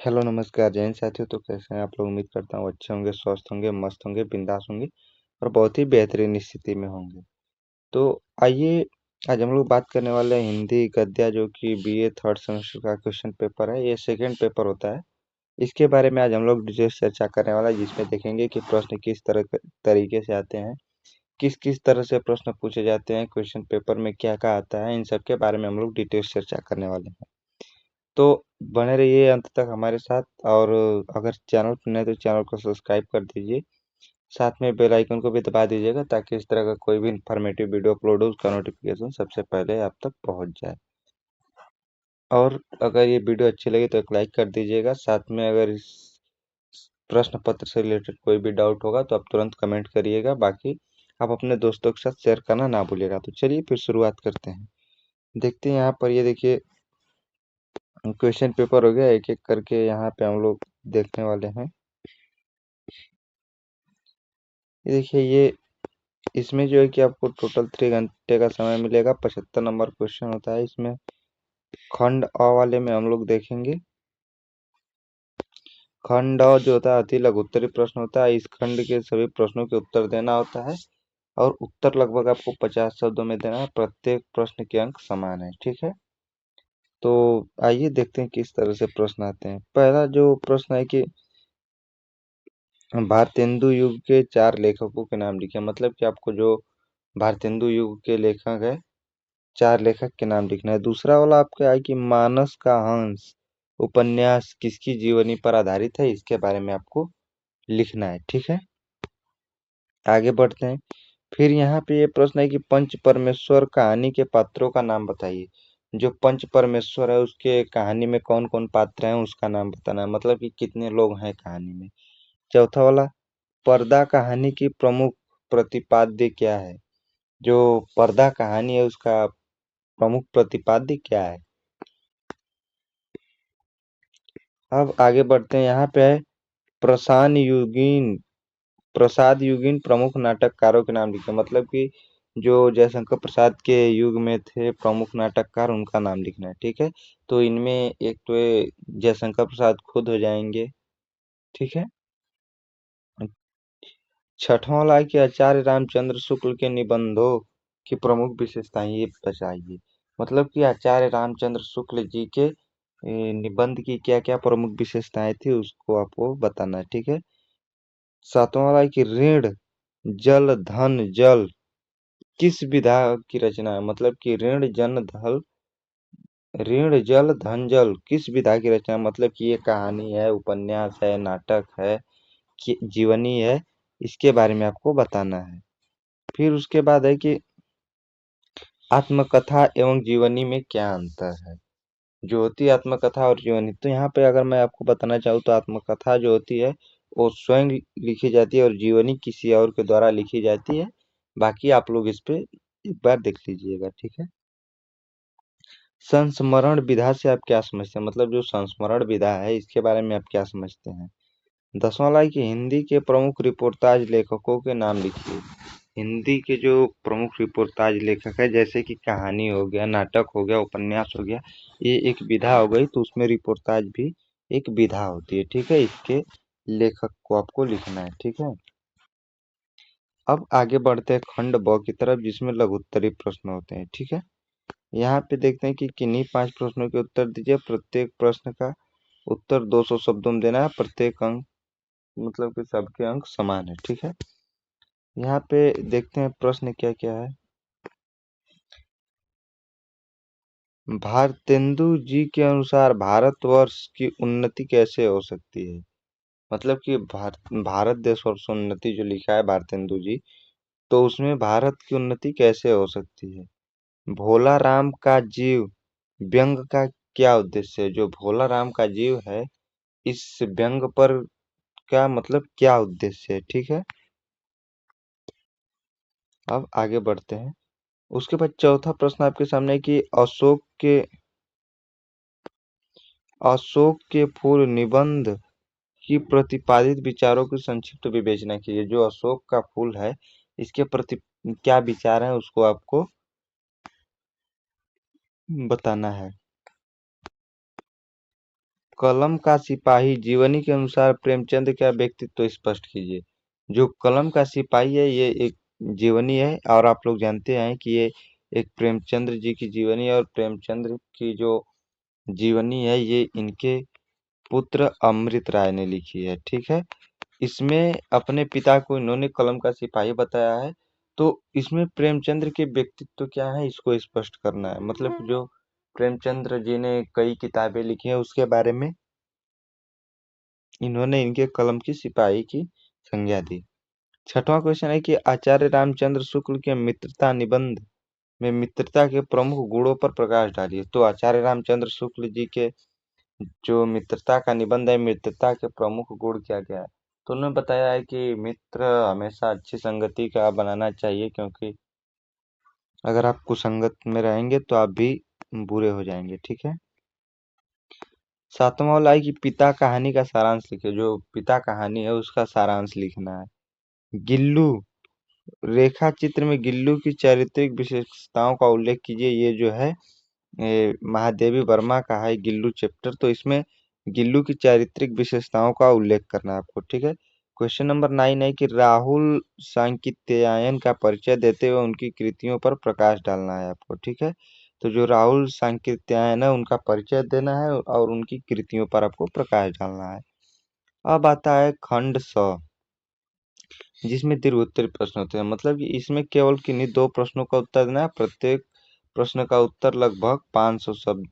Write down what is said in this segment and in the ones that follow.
Hello नमस्कार जैन साथियों। तो कैसे हैं आप लोग? उम्मीद करता हूँ अच्छे होंगे, स्वस्थ होंगे, मस्त होंगे, बिंदास होंगे और बहुत ही बेहतरीन स्थिति में होंगे। तो आइए, आज हम लोग बात करने वाले हैं हिंदी गद्य, जो कि बीए थर्ड सेमेस्टर का क्वेश्चन पेपर है। ये सेकंड पेपर होता है। इसके बारे में आज हम लोग डिटेल चर्चा करने वाला है, जिसमें देखेंगे कि प्रश्न किस तरीके से आते हैं, किस किस तरह से प्रश्न पूछे जाते हैं, क्वेश्चन पेपर में क्या क्या आता है। इन सब के बारे में हम लोग डिटेल चर्चा करने वाले हैं। तो बने रहिए अंत तक हमारे साथ। और अगर चैनल पर नए तो चैनल को सब्सक्राइब कर दीजिए, साथ में बेल आइकन को भी दबा दीजिएगा, ताकि इस तरह का कोई भी इन्फॉर्मेटिव वीडियो अपलोड हो उसका नोटिफिकेशन सबसे पहले आप तक पहुंच जाए। और अगर ये वीडियो अच्छी लगी तो एक लाइक कर दीजिएगा। साथ में अगर इस प्रश्न पत्र से रिलेटेड कोई भी डाउट होगा तो आप तुरंत कमेंट करिएगा। बाकी आप अपने दोस्तों के साथ शेयर करना ना भूलिएगा। तो चलिए फिर शुरुआत करते हैं। देखते हैं यहाँ पर, ये देखिए क्वेश्चन पेपर हो गया। एक एक करके यहाँ पे हम लोग देखने वाले हैं। ये देखिए, ये इसमें जो है कि आपको टोटल 3 घंटे का समय मिलेगा। 75 नंबर क्वेश्चन होता है इसमें। खंड अ वाले में हम लोग देखेंगे। खंड अ जो होता है अति लघुत्तरी प्रश्न होता है। इस खंड के सभी प्रश्नों के उत्तर देना होता है और उत्तर लगभग आपको 50 शब्दों में देना है। प्रत्येक प्रश्न के अंक समान है, ठीक है। तो आइए देखते हैं किस तरह से प्रश्न आते हैं। पहला जो प्रश्न है कि भारतेंदु युग के 4 लेखकों के नाम लिखे। मतलब कि आपको जो भारतेंदु युग के लेखक है, 4 लेखक के नाम लिखना है। दूसरा वाला आपका है कि मानस का हंस उपन्यास किसकी जीवनी पर आधारित है, इसके बारे में आपको लिखना है, ठीक है। आगे बढ़ते हैं। फिर यहाँ पे ये प्रश्न है कि पंच परमेश्वर कहानी के पात्रों का नाम बताइए। जो पंच परमेश्वर है उसके कहानी में कौन कौन पात्र हैं उसका नाम बताना है। मतलब कि कितने लोग हैं कहानी में। चौथा वाला, पर्दा कहानी की प्रमुख प्रतिपाद्य क्या है। जो पर्दा कहानी है उसका प्रमुख प्रतिपाद्य क्या है। अब आगे बढ़ते हैं। यहाँ पे है प्रसाद युगीन प्रमुख नाटककारों के नाम लिखे। मतलब कि जो जयशंकर प्रसाद के युग में थे प्रमुख नाटककार, उनका नाम लिखना है, ठीक है। तो इनमें एक तो ये जयशंकर प्रसाद खुद हो जाएंगे, ठीक है। छठवां वाला है कि आचार्य रामचंद्र शुक्ल के निबंधों की प्रमुख विशेषताएं ये बताइए। मतलब कि आचार्य रामचंद्र शुक्ल जी के निबंध की क्या क्या प्रमुख विशेषताएं थी उसको आपको बताना है, ठीक है। सातवां वाला है कि ऋण जल धन जल किस विधा की रचना है। मतलब कि ऋण जल धन जल किस विधा की रचना है। मतलब कि ये कहानी है, उपन्यास है, नाटक है, कि जीवनी है, इसके बारे में आपको बताना है। फिर उसके बाद है कि आत्मकथा एवं जीवनी में क्या अंतर है। जो होती है आत्मकथा और जीवनी, तो यहाँ पे अगर मैं आपको बताना चाहूँ तो आत्मकथा जो होती है वो स्वयं लिखी जाती है और जीवनी किसी और के द्वारा लिखी जाती है। बाकी आप लोग इस पे एक बार देख लीजिएगा, ठीक है। संस्मरण विधा से आप क्या समझते हैं। मतलब जो संस्मरण विधा है इसके बारे में आप क्या समझते हैं। 10वां वाला है कि हिंदी के प्रमुख रिपोर्टाज लेखकों के नाम लिखिए। हिंदी के जो प्रमुख रिपोर्टाज लेखक है, जैसे कि कहानी हो गया, नाटक हो गया, उपन्यास हो गया, ये एक विधा हो गई। तो उसमें रिपोर्टाज भी एक विधा होती है, ठीक है। इसके लेखक को आपको लिखना है, ठीक है। अब आगे बढ़ते हैं खंड ब की तरफ, जिसमें लघुत्तरी प्रश्न होते हैं, ठीक है। यहाँ पे देखते हैं कि किन्हीं 5 प्रश्नों के उत्तर दीजिए। प्रत्येक प्रश्न का उत्तर 200 शब्दों में देना है। प्रत्येक अंक मतलब कि सबके अंक समान है, ठीक है। यहाँ पे देखते हैं प्रश्न क्या क्या है। भारतेंदु जी के अनुसार भारतवर्ष की उन्नति कैसे हो सकती है। मतलब कि भारत देश और उन्नति जो लिखा है भारतेंदु जी, तो उसमें भारत की उन्नति कैसे हो सकती है। भोला राम का जीव व्यंग का क्या उद्देश्य है। जो भोला राम का जीव है, इस व्यंग पर का मतलब क्या उद्देश्य है, ठीक है। अब आगे बढ़ते हैं। उसके बाद चौथा प्रश्न आपके सामने है कि अशोक के फूल निबंध की प्रतिपादित विचारों की संक्षिप्त विवेचना कीजिए। जो अशोक का फूल है इसके प्रति क्या विचार है उसको आपको बताना है। कलम का सिपाही जीवनी के अनुसार प्रेमचंद का व्यक्तित्व स्पष्ट कीजिए। जो कलम का सिपाही है ये एक जीवनी है, और आप लोग जानते हैं कि ये एक प्रेमचंद्र जी की जीवनी है, और प्रेमचंद्र की जो जीवनी है ये इनके पुत्र अमृत राय ने लिखी है। ठीक है। इसमें अपने पिता को इन्होंने कलम का सिपाही बताया है। तो इसमें प्रेमचंद्र के व्यक्तित्व क्या है इसको स्पष्ट करना है। मतलब जो प्रेमचंद्र जी ने कई किताबें लिखी हैं उसके बारे में इन्होंने इनके कलम की सिपाही की संज्ञा दी। छठवां क्वेश्चन है कि आचार्य रामचंद्र शुक्ल के मित्रता निबंध में मित्रता के प्रमुख गुणों पर प्रकाश डालिए। तो आचार्य रामचंद्र शुक्ल जी के जो मित्रता का निबंध है, मित्रता के प्रमुख गुण क्या क्या है, तो उन्होंने बताया है कि मित्र हमेशा अच्छी संगति का बनाना चाहिए, क्योंकि अगर आप कुसंगत में रहेंगे तो आप भी बुरे हो जाएंगे। ठीक है। सातवां वाला है कि पिता कहानी का सारांश लिखे। जो पिता कहानी है उसका सारांश लिखना है। गिल्लू रेखा चित्र में गिल्लू की चारित्रिक विशेषताओं का उल्लेख कीजिए। ये जो है महादेवी वर्मा का है गिल्लू चैप्टर। तो इसमें गिल्लू की चारित्रिक विशेषताओं का उल्लेख करना है आपको। ठीक है। क्वेश्चन नंबर 9 है कि राहुल सांकृत्यायन का परिचय देते हुए उनकी कृतियों पर प्रकाश डालना है आपको। ठीक है। तो जो राहुल सांकृत्यायन है उनका परिचय देना है और उनकी कृतियों पर आपको प्रकाश डालना है। अब आता है खंड स, जिसमें दीर्घोत्तरी प्रश्न होते हैं। मतलब कि इसमें केवल किन्हीं दो प्रश्नों का उत्तर देना है। प्रत्येक प्रश्न का उत्तर लगभग 500 शब्द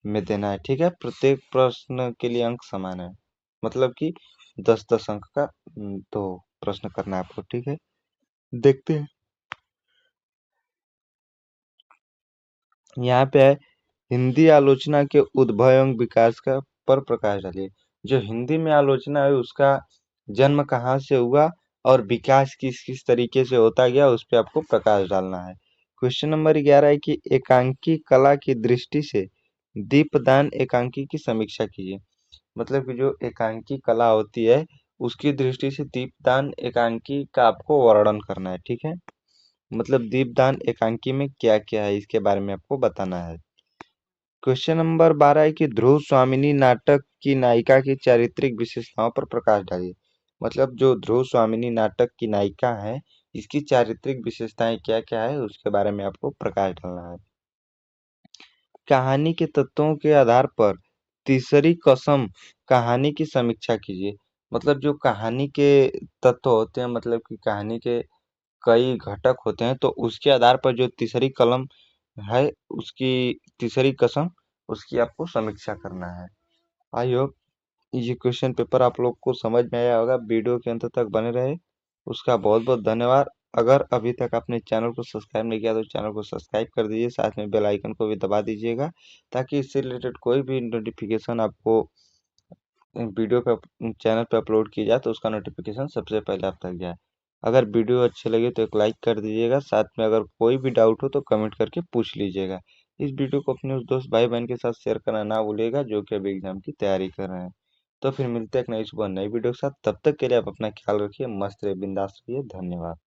में देना है। ठीक है। प्रत्येक प्रश्न के लिए अंक समान है। मतलब कि 10-10 अंक का दो प्रश्न करना है आपको। ठीक है। देखते हैं। यहाँ पे है हिंदी आलोचना के उद्भव एवं विकास का पर प्रकाश डालिए। जो हिंदी में आलोचना है उसका जन्म कहाँ से हुआ और विकास किस किस तरीके से होता गया उस पे आपको प्रकाश डालना है। क्वेश्चन नंबर 11 है कि एकांकी कला की दृष्टि से दीपदान एकांकी की समीक्षा कीजिए। मतलब कि जो एकांकी कला होती है उसकी दृष्टि से दीपदान एकांकी का आपको वर्णन करना है। ठीक है। मतलब दीपदान एकांकी में क्या क्या है इसके बारे में आपको बताना है। क्वेश्चन नंबर 12 है कि ध्रुव स्वामिनी नाटक की नायिका की चारित्रिक विशेषताओं पर प्रकाश डालिए। मतलब जो ध्रुव स्वामिनी नाटक की नायिका है इसकी चारित्रिक विशेषताएं क्या क्या है उसके बारे में आपको प्रकाश डालना है। कहानी के तत्वों के आधार पर तीसरी कसम कहानी की समीक्षा कीजिए। मतलब जो कहानी के तत्व होते हैं, मतलब कि कहानी के कई घटक होते हैं, तो उसके आधार पर जो तीसरी कलम है उसकी तीसरी कसम उसकी आपको समीक्षा करना है। आई होप ये क्वेश्चन पेपर आप लोग को समझ में आया होगा। वीडियो के अंत तक बने रहे उसका बहुत बहुत धन्यवाद। अगर अभी तक आपने चैनल को सब्सक्राइब नहीं किया तो चैनल को सब्सक्राइब कर दीजिए, साथ में बेल आइकन को भी दबा दीजिएगा, ताकि इससे रिलेटेड कोई भी नोटिफिकेशन आपको वीडियो पे चैनल पे अपलोड की जाए तो उसका नोटिफिकेशन सबसे पहले आप तक जाए। अगर वीडियो अच्छे लगे तो एक लाइक कर दीजिएगा, साथ में अगर कोई भी डाउट हो तो कमेंट करके पूछ लीजिएगा। इस वीडियो को अपने उस दोस्त भाई बहन के साथ शेयर करना ना भूलिएगा जो कि अभी एग्जाम की तैयारी कर रहे हैं। तो फिर मिलते हैं एक नई सुबह नई वीडियो के साथ। तब तक के लिए आप अपना ख्याल रखिए, मस्त रहिए, बिंदास रहिए। धन्यवाद।